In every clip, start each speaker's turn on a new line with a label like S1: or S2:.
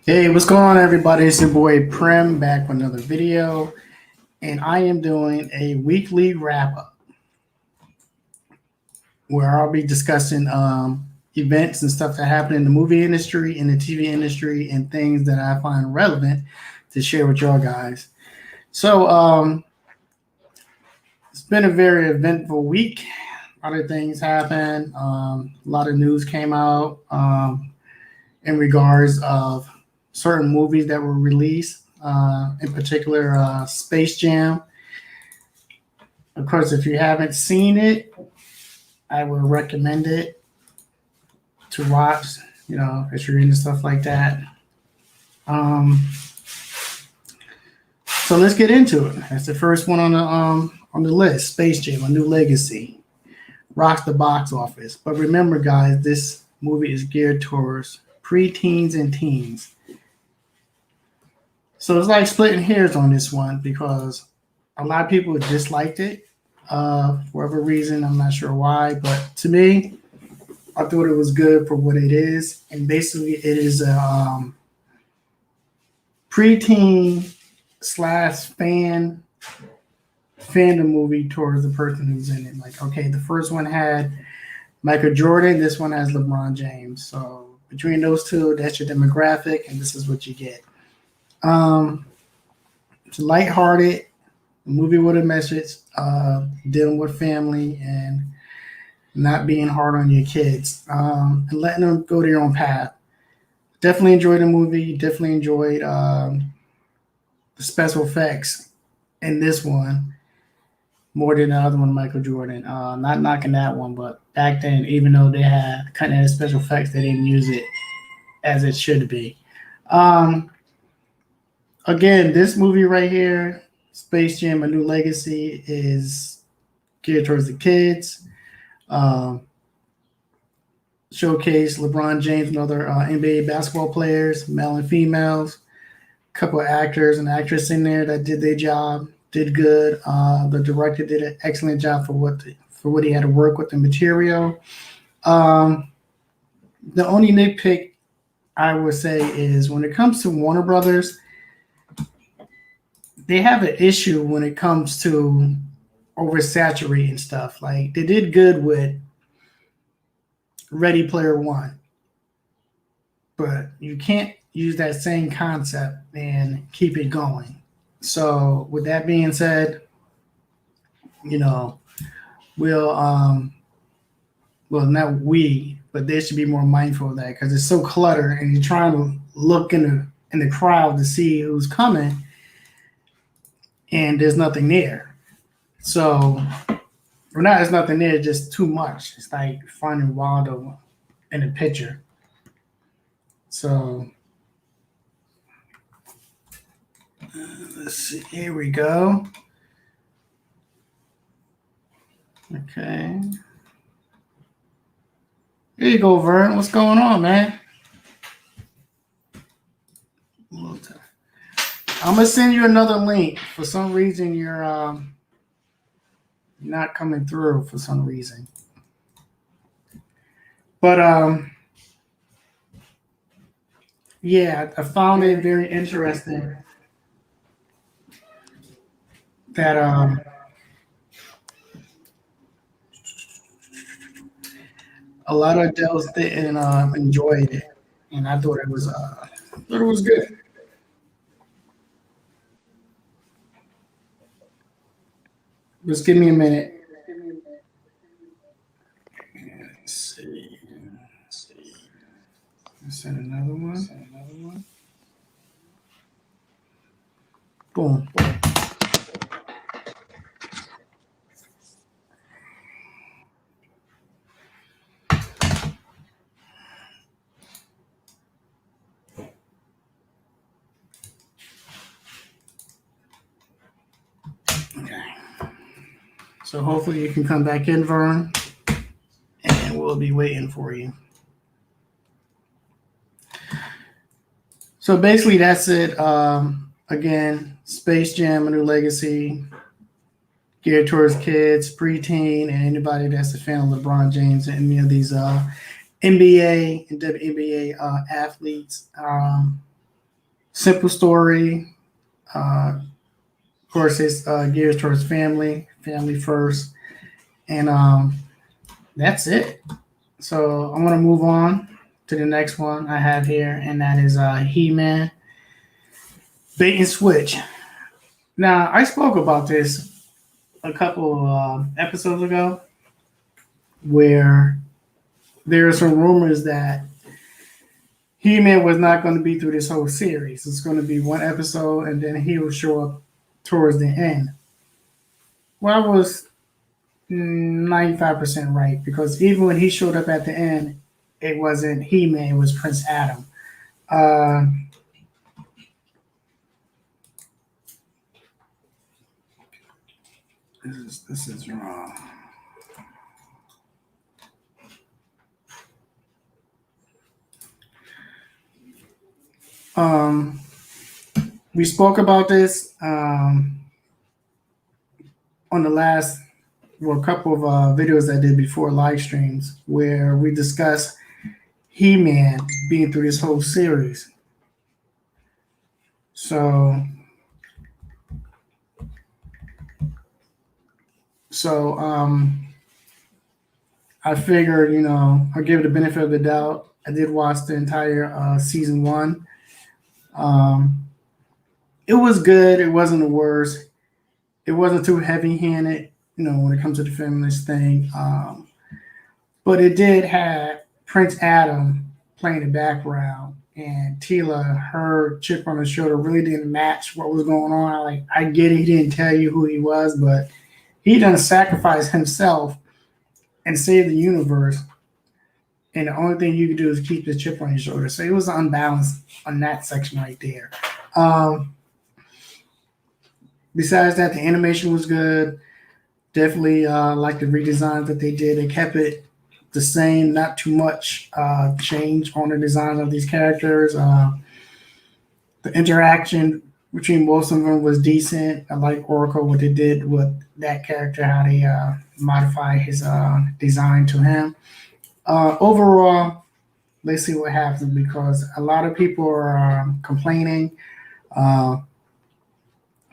S1: Hey, what's going on, everybody? It's your boy Prim back with another video, and I am doing a weekly wrap up where I'll be discussing events and stuff that happen in the movie industry, in the TV industry, and things that I find relevant to share with y'all guys. So, it's been a very eventful week. A lot of things happened. A lot of news came out in regards of certain movies that were released, in particular Space Jam. Of course, if you haven't seen it, I would recommend it to watch, if you're into stuff like that. So let's get into it. That's the first one on the list, Space Jam: A New Legacy. Rocks the box office. But remember, guys, this movie is geared towards preteens and teens. So it's like splitting hairs on this one because a lot of people disliked it for whatever reason. I'm not sure why, but to me, I thought it was good for what it is. And basically, it is a preteen slash fandom movie towards the person who's in it. Like, okay, the first one had Michael Jordan, this one has LeBron James. So between those two, that's your demographic, and this is what you get. It's lighthearted movie with a message, dealing with family and not being hard on your kids, and letting them go their own path. Definitely enjoyed the movie. Definitely enjoyed the special effects in this one more than the other one, Michael Jordan. Not knocking that one, but back then, even though they had kind of special effects, they didn't use it as it should be. Again, this movie right here, Space Jam: A New Legacy, is geared towards the kids. Showcase LeBron James and other NBA basketball players, male and females. A couple of actors and actresses in there that did their job, did good. The director did an excellent job for what he had to work with the material. The only nitpick I would say is when it comes to Warner Brothers, they have an issue when it comes to oversaturating stuff. Like they did good with Ready Player One, but you can't use that same concept and keep it going. So with that being said, you know, we'll well, not we, but they should be more mindful of that because it's so cluttered and you're trying to look in the crowd to see who's coming and there's nothing there. So, or not, there's nothing there, just too much. It's like finding Waldo in a picture. So, let's see. Here we go. Okay. Here you go, Vern. What's going on, man? I'm gonna send you another link. For some reason, you're not coming through. For some reason, but yeah, I found it very interesting that a lot of adults didn't enjoyed it, and I thought it was good. Just give me a minute. Let's see. Send another one. Boom. Okay. So hopefully you can come back in, Vern, and we'll be waiting for you. So basically, that's it. Again, Space Jam: A New Legacy, geared towards kids, preteen, and anybody that's a fan of LeBron James and any of these NBA and WNBA athletes. Simple story. Of course, it's geared towards family first, and that's it. So I'm gonna move on to the next one I have here, and that is He-Man Bait and Switch. Now I spoke about this a couple episodes ago, where there are some rumors that He-Man was not going to be through this whole series. It's going to be one episode, and then he will show up towards the end. Well, I was 95% right, because even when he showed up at the end, it wasn't He-Man, it was Prince Adam. This is wrong. We spoke about this on the last, well, a couple of videos I did before live streams, where we discussed He-Man being through this whole series. So I figured, I'll give it the benefit of the doubt. I did watch the entire season 1. It was good. It wasn't the worst. It wasn't too heavy-handed, when it comes to the feminist thing. But it did have Prince Adam playing the background, and Teela, her chip on her shoulder, really didn't match what was going on. I get it. He didn't tell you who he was, but he done sacrificed himself and save the universe. And the only thing you can do is keep the chip on your shoulder. So it was unbalanced on that section right there. Besides that, the animation was good. Definitely like the redesigns that they did. They kept it the same, not too much change on the design of these characters. The interaction between most of them was decent. I like Oracle, what they did with that character, how they modify his design to him. Overall, let's see what happens, because a lot of people are complaining.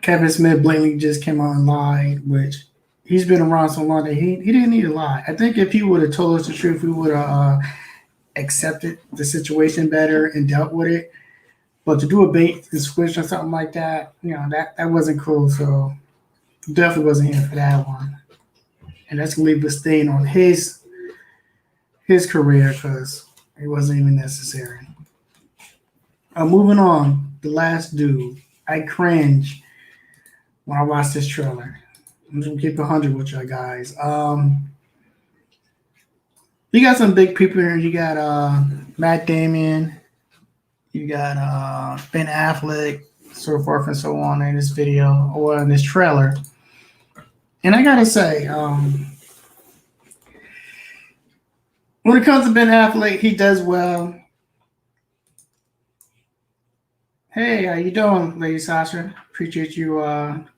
S1: Kevin Smith blatantly just came out and lied, which he's been around so long that he didn't need to lie. I think if he would have told us the truth, we would have accepted the situation better and dealt with it. But to do a bait and switch or something like that, that wasn't cool. So definitely wasn't here for that one. And that's gonna leave a stain on his career, because it wasn't even necessary. Moving on, The Last Dude. I cringe when I watched this trailer. I'm just gonna keep 100 with you guys. You got some big people here. You got Matt Damon. You got Ben Affleck, so forth and so on in this video or in this trailer. And I gotta say, when it comes to Ben Affleck, he does well. Hey, how you doing, Lady Sasha? Appreciate you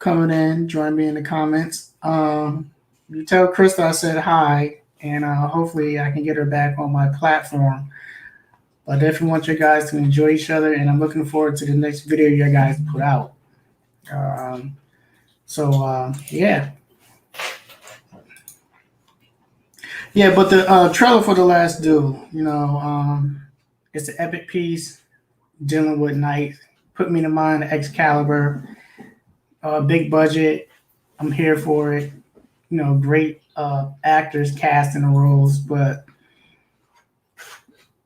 S1: coming in, joining me in the comments. You tell Krista I said hi, and hopefully I can get her back on my platform. I definitely want you guys to enjoy each other, and I'm looking forward to the next video you guys put out. Yeah. Yeah, but the trailer for The Last Dude, it's an epic piece dealing with knights. Put me to mind of Excalibur. Big budget. I'm here for it. Great actors cast in the roles, but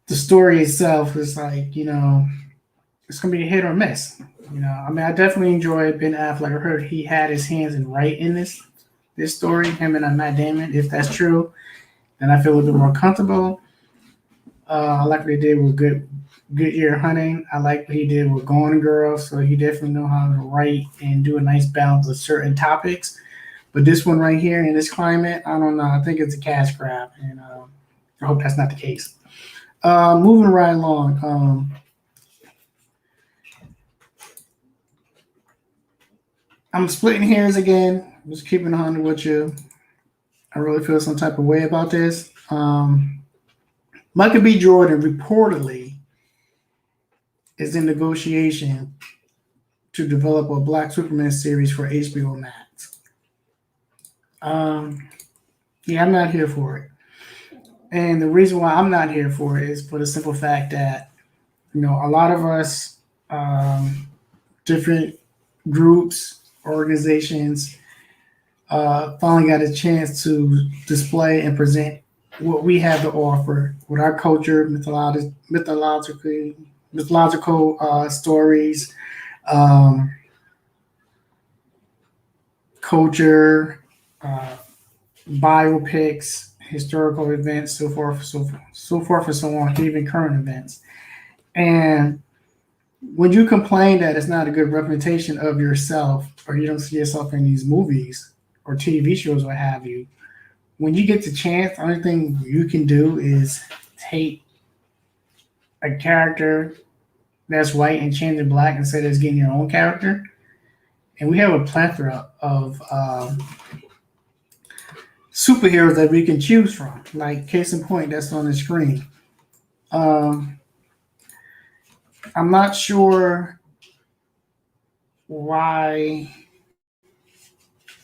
S1: the story itself is like, it's gonna be a hit or miss. I definitely enjoyed Ben Affleck. I heard he had his hands in this story, him and Matt Damon. If that's true, then I feel a little bit more comfortable. I like what he did with Goodyear Hunting. I like what he did with Gone Girl. So he definitely know how to write and do a nice balance of certain topics. But this one right here in this climate, I don't know. I think it's a cash grab, and I hope that's not the case. Moving right along. I'm splitting hairs again. I'm just keeping 100 with you. I really feel some type of way about this. Michael B. Jordan reportedly is in negotiation to develop a Black Superman series for HBO Max. Yeah, I'm not here for it. And the reason why I'm not here for it is for the simple fact that, a lot of us, different groups, organizations, finally got a chance to display and present what we have to offer with our culture, mythological stories, um, culture, uh, biopics, historical events, so forth and so on, even current events. And when you complain that it's not a good representation of yourself, or you don't see yourself in these movies or TV shows, what have you, when you get the chance, the only thing you can do is take a character that's white and change it black instead of getting your own character. And we have a plethora of superheroes that we can choose from. Like case in point, that's on the screen. Um, I'm not sure why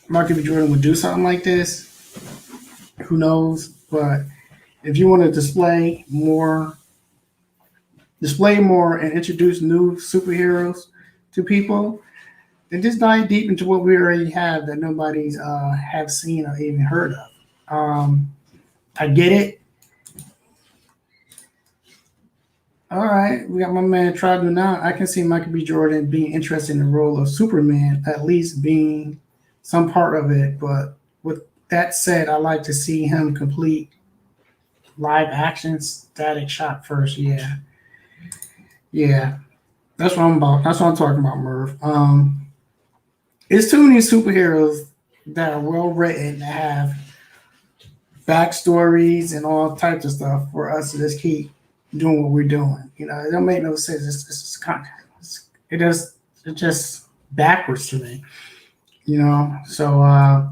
S1: Michael B. Jordan would do something like this. Who knows? But if you want to display more, and introduce new superheroes to people, then just dive deep into what we already have that nobody's have seen or even heard of. I get it. All right, we got my man Tribal now. I can see Michael B. Jordan being interested in the role of Superman, at least being some part of it. But with that said, I like to see him complete live action static shot first. Yeah, yeah, that's what I'm about. That's what I'm talking about, Merv. It's too many superheroes that are well written that have backstories and all types of stuff for us to just keep doing what we're doing. It don't make no sense. It's kind of, it's just backwards to me. So I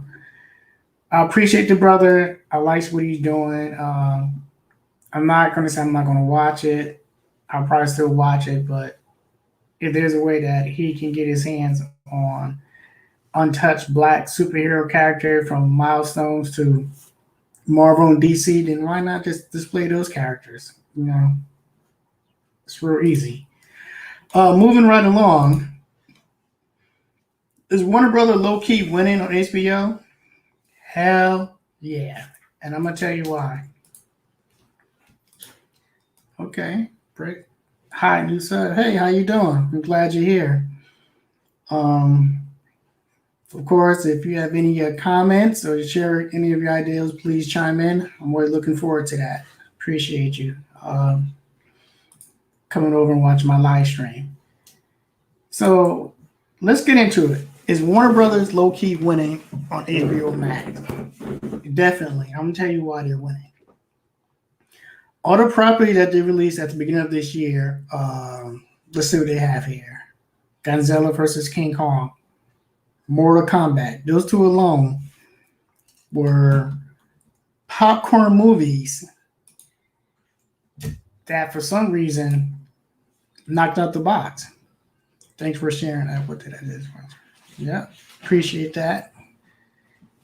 S1: appreciate the brother. I like what he's doing. I'm not gonna say I'm not gonna watch it. I'll probably still watch it, but if there's a way that he can get his hands on untouched black superhero character from Milestones to Marvel and DC, then why not just display those characters? It's real easy. Moving right along, is Warner Brother low key winning on HBO? Hell yeah, and I'm gonna tell you why. Okay, great. Hi, Nusa. Hey, how you doing? I'm glad you're here. Um, of course, if you have any comments or share any of your ideas, please chime in. I'm really looking forward to that. Appreciate you coming over and watching my live stream. So let's get into it. Is Warner Brothers low key winning on HBO Max? Definitely. I'm gonna tell you why they're winning. All the property that they released at the beginning of this year, let's see what they have here. Godzilla versus King Kong, Mortal Kombat. Those two alone were popcorn movies that for some reason knocked out the box. Thanks for sharing that. What that is. Yeah, appreciate that.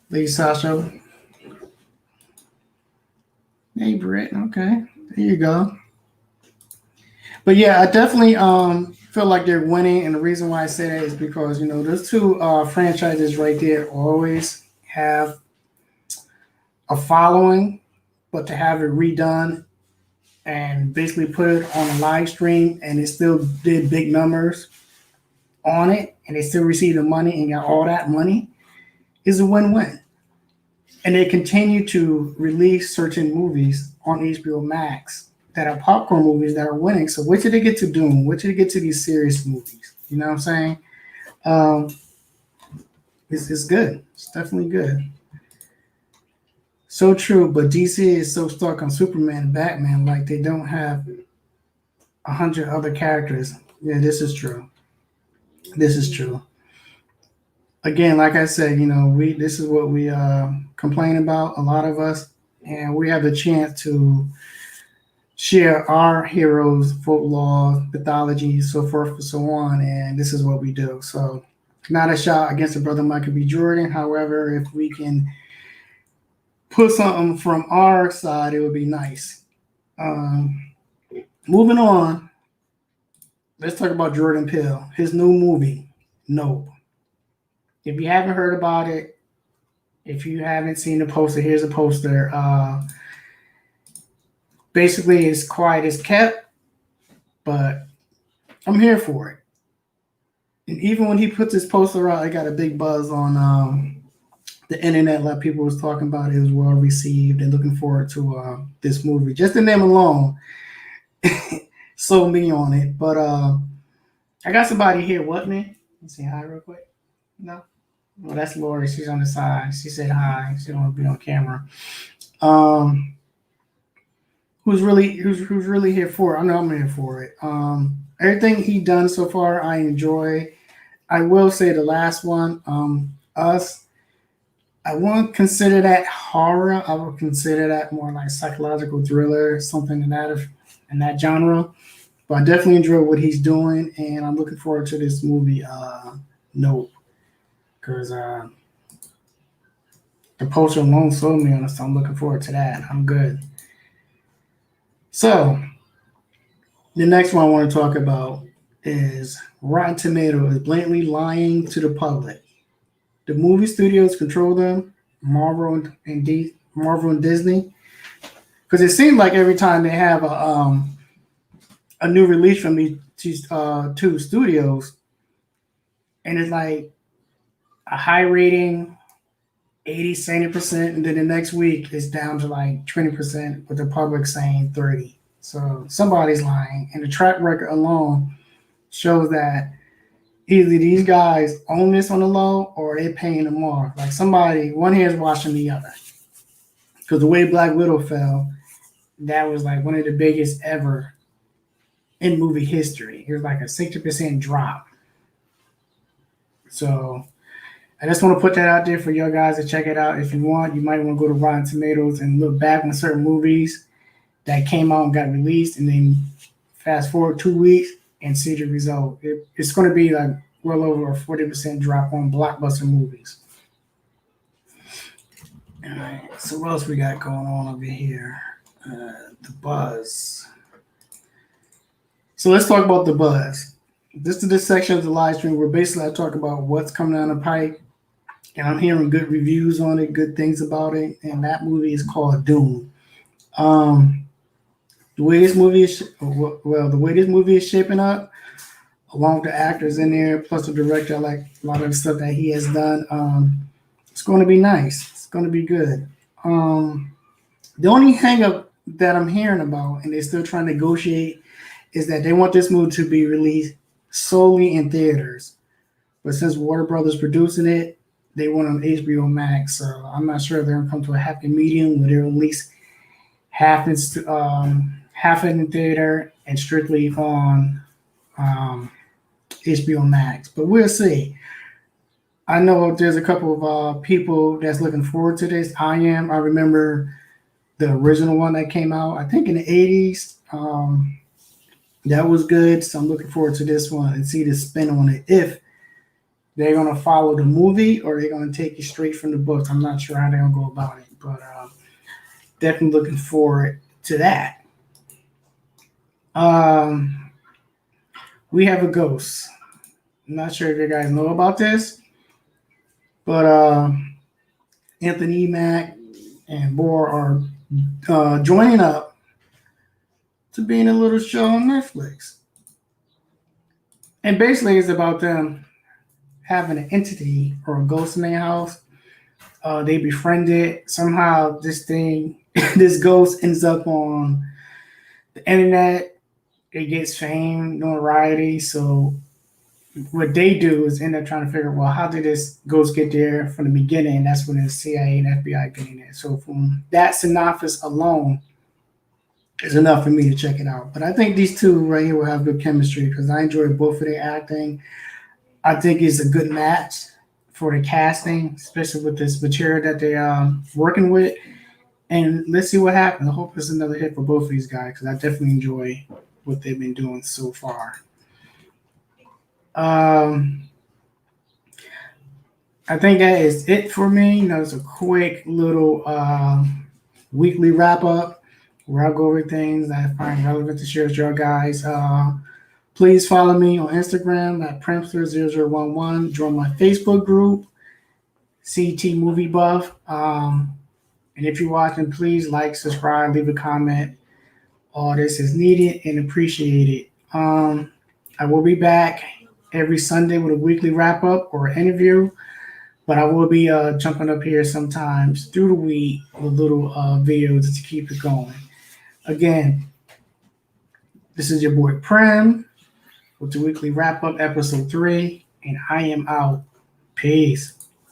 S1: Lady Sasha. Hey, Britt. Okay, there you go. But yeah, I definitely feel like they're winning, and the reason why I say that is because those two franchises right there always have a following, but to have it redone and basically put it on a live stream, and it still did big numbers on it, and they still received the money and got all that money, is a win-win. And they continue to release certain movies on HBO Max that are popcorn movies that are winning. So wait till they get to Doom. Wait till they get to these serious movies. You know what I'm saying? It's good. It's definitely good. So true, but DC is so stuck on Superman and Batman, like they don't have 100 other characters. Yeah, this is true. This is true. Again, like I said, this is what we complain about, a lot of us, and we have the chance to share our heroes, folklore, mythology, so forth and so on. And this is what we do. So, not a shot against the brother Michael B. Jordan. However, if we can put something from our side, it would be nice. Moving on, let's talk about Jordan Peele, his new movie, Nope. If you haven't heard about it, if you haven't seen the poster, here's a poster. Basically, it's quiet as kept, but I'm here for it. And even when he puts this poster out, I got a big buzz on the internet. A lot of people was talking about it. It was well received and looking forward to this movie. Just the name alone sold me on it. But I got somebody here. What, man? Let's say hi real quick. No? Well, that's Lori. She's on the side. She said hi. She don't want to be on camera. Who's really here for it? I know I'm here for it. Everything he done so far, I enjoy. I will say the last one, Us. I won't consider that horror. I would consider that more like psychological thriller, something in that genre. But I definitely enjoy what he's doing, and I'm looking forward to this movie, Nope, because the poster alone sold me on it, so I'm looking forward to that. I'm good. So the next one I want to talk about is Rotten Tomato is blatantly lying to the public. The movie studios control them, Marvel and Disney, because it seems like every time they have a new release from these two studios, and it's like a high rating, 80, 70%, and then the next week it's down to like 20%, with the public saying 30. So somebody's lying, and the track record alone shows that either these guys own this on the low or they're paying them more. Like somebody, one hand is watching the other. Because the way Black Widow fell, that was like one of the biggest ever in movie history. It was like a 60% drop. So I just want to put that out there for you guys to check it out. If you want, you might want to go to Rotten Tomatoes and look back on certain movies that came out and got released, and then fast forward 2 weeks and see the result. It's going to be like well over a 40% drop on blockbuster movies. All right, so what else we got going on over here? The buzz. So let's talk about the buzz. This is the section of the live stream where basically I talk about what's coming down the pipe, and I'm hearing good reviews on it, good things about it, and that movie is called Dune. The way this movie is shaping up, along with the actors in there, plus the director, I like a lot of the stuff that he has done. It's going to be nice. It's going to be good. The only hang-up that I'm hearing about, and they're still trying to negotiate, is that they want this movie to be released solely in theaters. But since Warner Brothers producing it, they want it on HBO Max. So I'm not sure if they're going to come to a happy medium where they release half in theater and strictly on HBO Max. But we'll see. I know there's a couple of people that's looking forward to this. I am. I remember the original one that came out, I think in the 80s. That was good. So I'm looking forward to this one and see the spin on it. If they're going to follow the movie or they're going to take it straight from the books. I'm not sure how they're going to go about it. But definitely looking forward to that. We have a ghost. I'm not sure if you guys know about this, but Anthony Mack and Bohr are joining up to be in a little show on Netflix. And basically it's about them having an entity or a ghost in their house. They befriend it. Somehow this ghost ends up on the internet. It gets fame, notoriety. So what they do is end up trying to figure out, well, how did this ghost get there from the beginning? That's when the CIA and FBI get in there. So from that synopsis alone is enough for me to check it out. But I think these two right here will have good chemistry because I enjoy both of their acting. I think it's a good match for the casting, especially with this material that they're working with. And let's see what happens. I hope it's another hit for both of these guys because I definitely enjoy what they've been doing so far. I think that is it for me. It's a quick little weekly wrap up where I go over things that I find relevant to share with y'all guys. Please follow me on Instagram at Prempster0011. Join my Facebook group, CT Movie Buff. And if you're watching, please like, subscribe, leave a comment. All this is needed and appreciated. I will be back every Sunday with a weekly wrap up or interview, but I will be jumping up here sometimes through the week with little videos to keep it going. Again, this is your boy Prem with the weekly wrap up, episode 3, and I am out. Peace.